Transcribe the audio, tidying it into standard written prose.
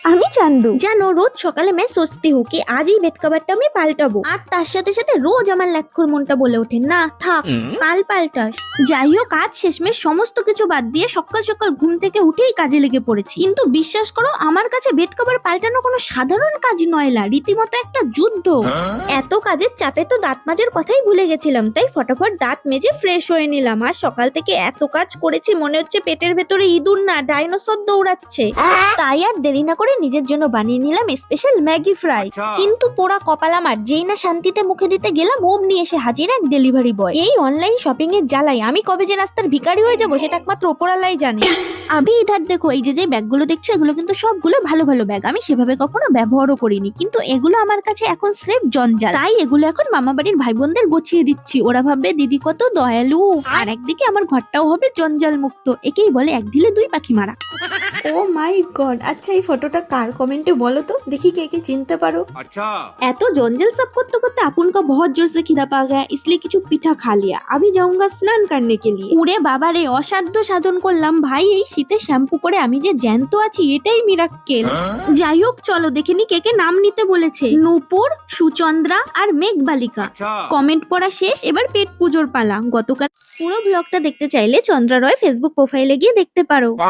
আমি চান্দু। জানো, রোজ সকালে मैं सोचती हूँ कि आज ही বেড কভারটা আমি পাল্টাবো, আর তার সাথে সাথে রোজ আমার ল্যাটখোর মনটা বলে ওঠে না থাক, কাল পাল্টাস। যাই হোক, আজ শেষমেশ সমস্ত কিছু বাদ দিয়ে সকাল সকাল ঘুম থেকে উঠেই কাজে লেগে পড়েছি। কিন্তু বিশ্বাস করো, আমার কাছে বেড কভার পাল্টানো কোনো সাধারণ কাজ নয়, রীতিমতো একটা যুদ্ধ। এত কাজের চাপে তো দাঁত মাজার কথাই ভুলে গেছিলাম, তাই ফটাফট দাঁত মেজে ফ্রেশ হয়ে নিলাম। আর সকাল থেকে এত কাজ করেছি, মনে হচ্ছে পেটের ভেতরে ইঁদুর না ডাইনোসর দৌড়াচ্ছে। তাই আর দেরি না করে নিজের জন্য বানিয়ে নিলাম স্পেশাল ম্যাগি ফ্রাই। কিন্তু পোড়া কপাল আমার, যেই না শান্তিতে মুখে দিতে গেলাম অমনি এসে হাজির এক ডেলিভারি বয়। এই অনলাইন শপিং এর জ্বালাই আমি কবে যে রাস্তার ভিখারি হয়ে যাবো সেটা একমাত্র ওপরালাই জানে। আমি ইধার দেখো, এই যে ব্যাগগুলো দেখছো, এগুলো কিন্তু সবগুলো ভালো ভালো ব্যাগ। আমি সেভাবে কখনো ব্যবহারও করিনি, কিন্তু এগুলো আমার কাছে এখন স্রেফ জঞ্জাল। তাই এগুলো এখন মামা বাড়ির ভাই বোনদের গুছিয়ে দিচ্ছি। ওরা ভাববে দিদি কত দয়ালু, আর একদিকে আমার ঘরটাও হবে জঞ্জাল মুক্ত। একেই বলে এক ঢিলে দুই পাখি মারা। ও মাই গড, আচ্ছা এই ফটোটা কার, কমেন্টে বলো তো দেখি কে কে চিনতে পারো। ऐतो जंजल सब करते करते अपन को बहुत जोर से খিদা पा गया, इसलिए কিছু পিঠা खा लिया। अभी जाऊंगा स्नान करने के लिए। ওরে বাবা রে, অসাধ্য সাধন করলাম ভাই। এই শীতে শ্যাম্পু করে আমি যে জ্যান্ত আছি, এটাই মিরাক্কেল। যাই হোক, চলো দেখে নি কে কে নাম নিতে বলেছে। নূপুর, সুচন্দ্রা আর মেঘবালিকা। কমেন্ট পড়া শেষ, এবার পেট পুজোর পালা। গতকাল পুরো ব্লগটা দেখতে চাইলে চন্দ্রা রয় ফেসবুক প্রোফাইলে গিয়ে দেখতে পারো।